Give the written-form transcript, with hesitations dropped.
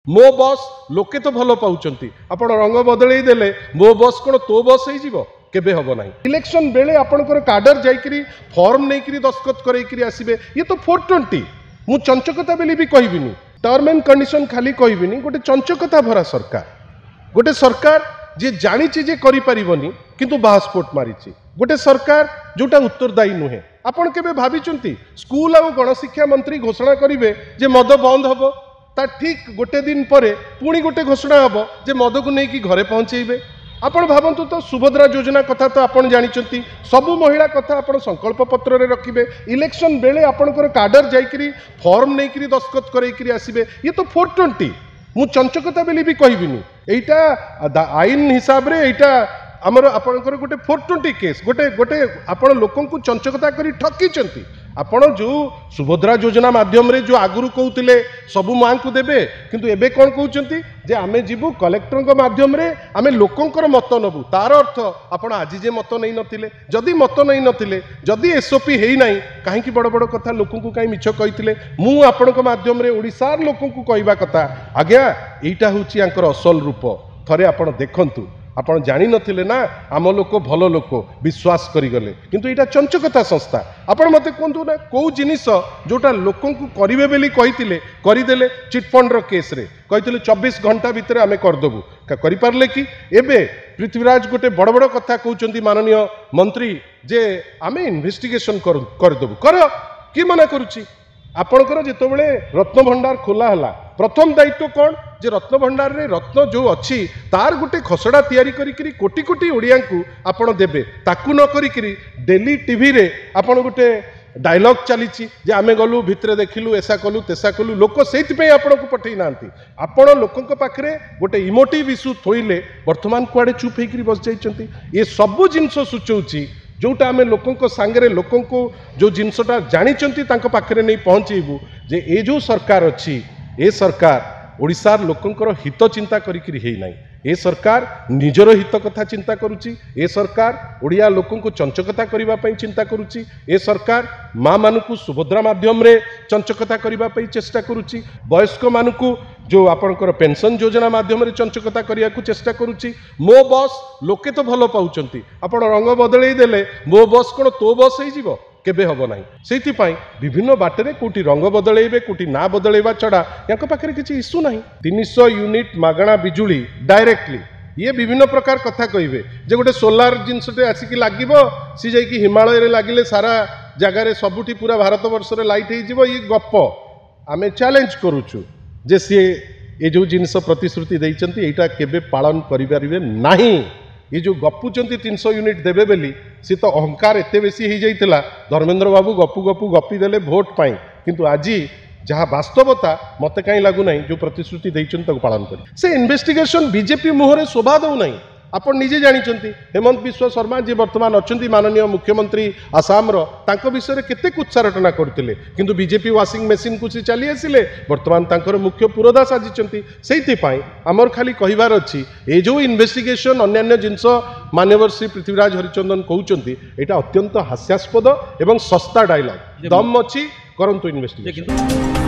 मो बस लोके तो भल पाउचंती आपण रंग बदलई देले मो बस कोन तो बस हो जीवो केबे हबो नाही। इलेक्शन बेले आपणकर काडर जाइकरी फॉर्म नेकरी दस्खत करैकरी आसीबे ये तो 420 मु चंचकता बेली भी कहबिनी टर्म एंड कंडीशन खाली कहबिनी गोटे चंचकता भरा सरकार गोटे सरकार जे जानी जे करि परिबनी किंतु बास्पोर्ट मारिछि गोटे सरकार जोटा उत्तरदायी नुहे। आपण केबे भाबिचंती स्कूल आ गणशिक्षा मंत्री घोषणा करिवे जे मद बंद हबो ता ठीक गोटे दिन परे पुणी गोटे घोषणा हबो जे मद को नेकी घरे पहुंचेबे। आपण भावंतु तो सुभद्रा योजना कथा तो आपण जानिचंती सबु महिला कथा आपण संकल्प पत्र रे रखिबे इलेक्शन बेले आपणकर काडर जाइकरी फॉर्म नेकरी दस्खत करैकरी आसीबे ये तो 420 मु चंचकता बेली भी कहबिनी एटा आईन हिसाब रे एटा आमर आपणकर गोटे 420 केस गोटे गोटे आपण लोकन को चंचकता करी ठकीचंती। आपण जो सुभद्रा योजना माध्यम रे जो आगुरु कहउतिले सबु मां को देबे किंतु एबे कोन कहउचंती जे आमे जीवु कलेक्टर को माध्यम रे आमे लोकंकर मत नबु तार अर्थ आपण आज जे मत नै नथिले जदी मत नै नथिले जदी एसओपी हेई नाही काहे की बड़ बड़ कथा लोकन को काई मिछ कहितिले मु आपण को माध्यम रे ओडिसार लोकन को कहबा कथा आज्ञा एटा होची आंकर असल रूप थरे आपण देखंतु आपण जानी नथिले ना आम लोक भल लोक विश्वास करिगले किंतु एटा चंचकता संस्था। आपण मते कोंतु ना को जिनिस जोटा लोकन को करिवे बेली कहितिले करिदेले चिटफंड रो केस रे कहितिले 24 घंटा भितर आमे कर दबु करि पारले कि एबे पृथ्वीराज गोटे बड़ बड़ कथा कहउचंती माननीय मंत्री जे आमे इन्वेस्टिगेशन कर दबु कर कि मना करूची। आपणकर जितेबाला रत्न भंडार खोला हला प्रथम दायित्व कौन जे रत्न भंडार रे रत्न जो अच्छी तार गोटे खसड़ा तैयारी करी कोटी कोटी ओडिया को आपण देबे ताकू न करी डेली टीवी रे आपण गोटे डायलॉग चली जे आमे गलु भितरे देखिलु ऐसा कलु तेसा कलु लोक से आपण को पठे ना आपण लोक पाखे गोटे इमोटिव इश्यू थोइले वर्तमान कुआडे चुप होकर बस जाइछंती ये सबु जिनस सूचौची जोटा आमे लोकों सांगरे लोकों को जो जिनसटा जानिचंती तांको पाखरे नहीं पहुंचेबू जे ए जो सरकार अच्छी ए सरकार ओडिसार लोकंकर हित चिंता करिकरी हेई नाही ए सरकार निजर हित कथा चिंता करुची ए सरकार ओडिया लोकों को चंचकता करिबा पई चिंता करुची ए सरकार माँ मानकु सुभद्रा माध्यम रे चंचकता करिबा पई चेष्टा करुची वयस्क मानकु जो आपणकर पेंशन योजना माध्यम रे चंचकता करिया को चेष्टा करुची मो बस लोके तो भल पाउचंती आपण रंग बदलई देले मो बस कोन तो बस हो जीवो केबे हबो नाही। सेति पई विभिन्न बाटरे कोटी रंग बदलैबे कोटी ना बदलैबा छड़ा याक पाखरे किछि इश्यू नाही। 300 यूनिट मागणा बिजुली डायरेक्टली ये विभिन्न प्रकार कथा कहिबे जे गोटे सोलार जिनसटे आसिकी लागिबो सी जाई कि हिमालय रे लागिले सारा जगह रे सबुठी पूरा भारत वर्ष रे लाइट हे जीवो ये गप्प आमे चैलेंज करूछु जे सी ए जो जिनस प्रतिश्रुति देइचंती एटा केबे पालन करि परिबे नाही। ये जो गपुचंती 300 यूनिट देबे बेली सी तो अहंकार एते बेसी ही जाइतिला धर्मेंद्र बाबू गपु गपु गपी देले वोट पाई किंतु आज जहाँ वास्तवता मत कहीं लगू ना जो प्रतिश्रुति देइचंती ताको पालन करी से इन्वेस्टिगेशन बीजेपी मुहरे शोभा दौ नहीं। आपण निजे जानिचंती हेमंत बिश्व शर्मा जी वर्तमान अच्छी माननीय मुख्यमंत्री आसाम तांको विषय में केते कुत्सारटना करथिले किंतु बीजेपी वाशिंग मशीन को सी चली आसिले वर्तमान तांकर मुख्य पुरोधा साजिचंती सेति पई हमर खाली कहिबार अछि ए जो इन्वेस्टिगेशन अन्य जिनस मान्यवर श्री पृथ्वीराज हरिचंदन कहउचंती एटा अत्यंत हास्यास्पद एवं सस्ता डायलॉग दम अछि करंतु इन्वेस्टिगेशन।